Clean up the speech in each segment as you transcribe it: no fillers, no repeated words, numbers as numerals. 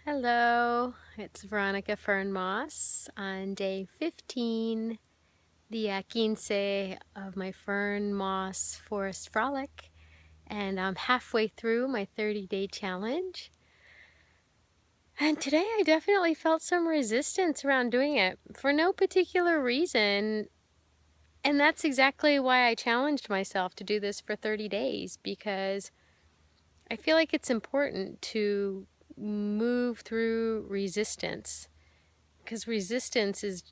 Hello, it's Veronica Fernmoss on day 15, the 15 of my Fernmoss Forest Frolic, and I'm halfway through my 30-day challenge. And today I definitely felt some resistance around doing it for no particular reason, and that's exactly why I challenged myself to do this for 30 days, because I feel like it's important to move through resistance. Because resistance is,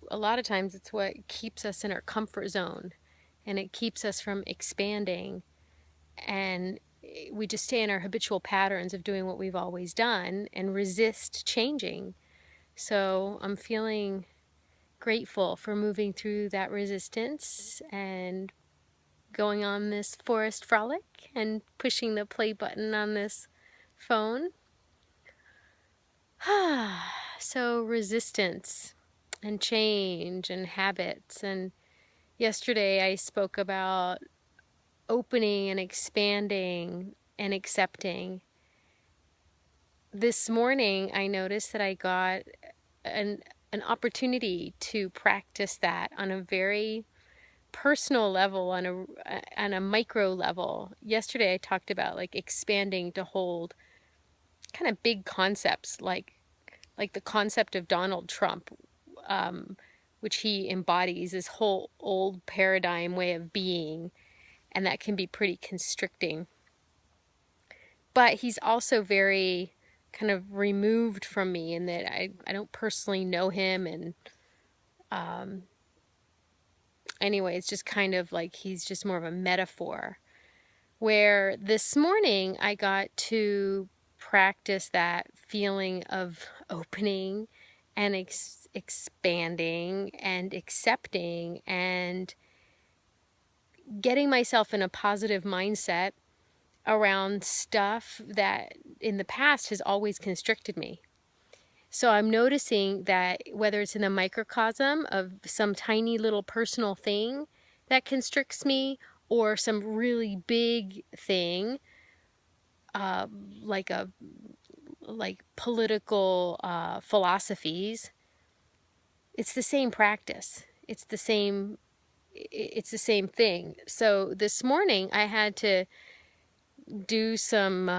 a lot of times, it's what keeps us in our comfort zone, and it keeps us from expanding, and we just stay in our habitual patterns of doing what we've always done and resist changing. So I'm feeling grateful for moving through that resistance and going on this forest frolic and pushing the play button on this phone. So resistance and change and habits. And yesterday I spoke about opening and expanding and accepting. This morning I noticed that I got an opportunity to practice that on a very personal level, on a micro level. Yesterday I talked about like expanding to hold kind of big concepts, like the concept of Donald Trump, which he embodies this whole old paradigm way of being, and that can be pretty constricting. But he's also very kind of removed from me in that I don't personally know him, and anyway, it's just kind of like he's just more of a metaphor. Where this morning I got to practice that feeling of opening and expanding and accepting and getting myself in a positive mindset around stuff that in the past has always constricted me. So I'm noticing that whether it's in the microcosm of some tiny little personal thing that constricts me, or some really big thing, like political philosophies, it's the same practice. It's the same thing. So this morning I had to do some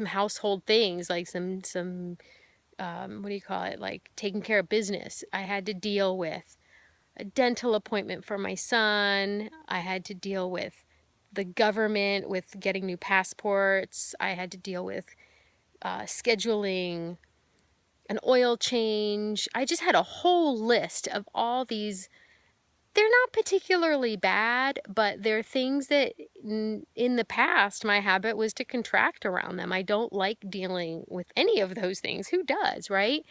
household things, like some what do you call it, like taking care of business. I had to deal with a dental appointment for my son. I had to deal with the government with getting new passports. I had to deal with scheduling an oil change. I just had a whole list of all these. They're not particularly bad, but they're things that in the past my habit was to contract around them. I don't like dealing with any of those things. Who does, right?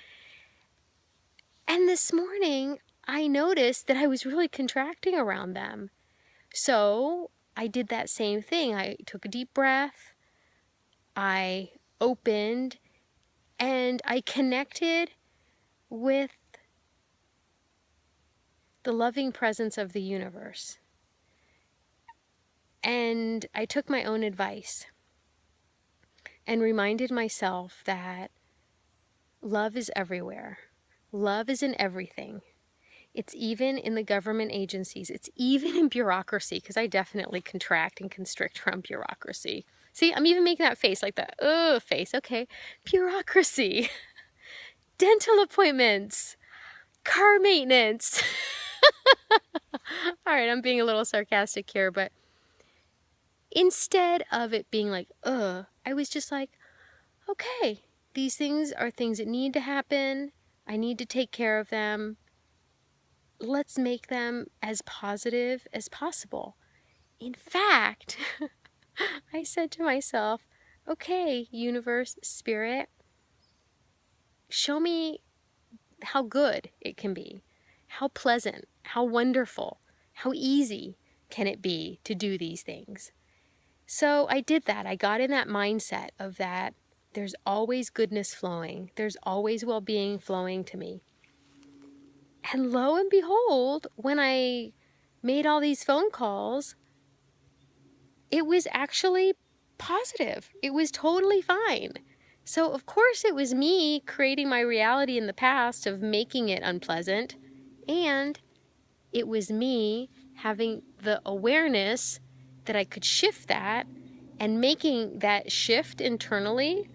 And this morning I noticed that I was really contracting around them. So I did that same thing. I took a deep breath. I opened and I connected with the loving presence of the universe. And I took my own advice and reminded myself that love is everywhere. Love is in everything. It's even in the government agencies. It's even in bureaucracy, because I definitely contract and constrict from bureaucracy. See, I'm even making that face, like the face. Okay, bureaucracy, dental appointments, car maintenance. All right, I'm being a little sarcastic here, but instead of it being like, I was just like, okay, these things are things that need to happen. I need to take care of them. Let's make them as positive as possible. In fact, I said to myself, okay, universe, spirit, show me how good it can be, how pleasant, how wonderful, how easy can it be to do these things. So I did that. I got in that mindset of that there's always goodness flowing. There's always well-being flowing to me. And lo and behold, when I made all these phone calls, it was actually positive. It was totally fine. So, of course, it was me creating my reality in the past of making it unpleasant, and it was me having the awareness that I could shift that and making that shift internally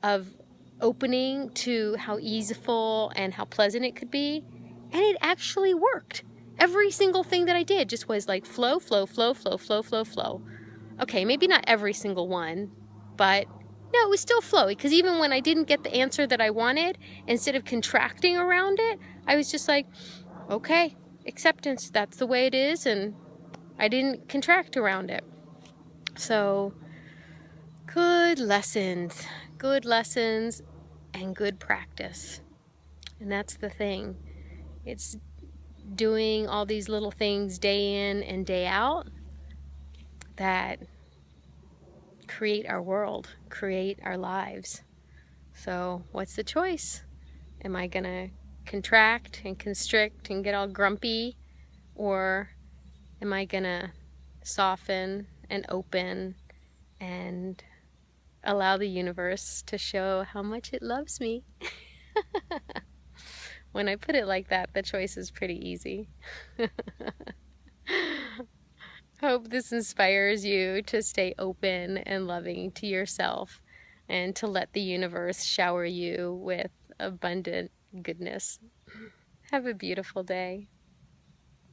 of opening to how easeful and how pleasant it could be. And it actually worked. Every single thing that I did just was like flow, flow, flow, flow, flow, flow, flow. Okay, maybe not every single one, but no, it was still flowy, because even when I didn't get the answer that I wanted, instead of contracting around it, I was just like, okay, acceptance, that's the way it is, and I didn't contract around it. So, good lessons, and good practice. And that's the thing. It's doing all these little things day in and day out that create our world, create our lives. So, what's the choice? Am I going to contract and constrict and get all grumpy? Or am I going to soften and open and allow the universe to show how much it loves me? When I put it like that, the choice is pretty easy. Hope this inspires you to stay open and loving to yourself and to let the universe shower you with abundant goodness. Have a beautiful day.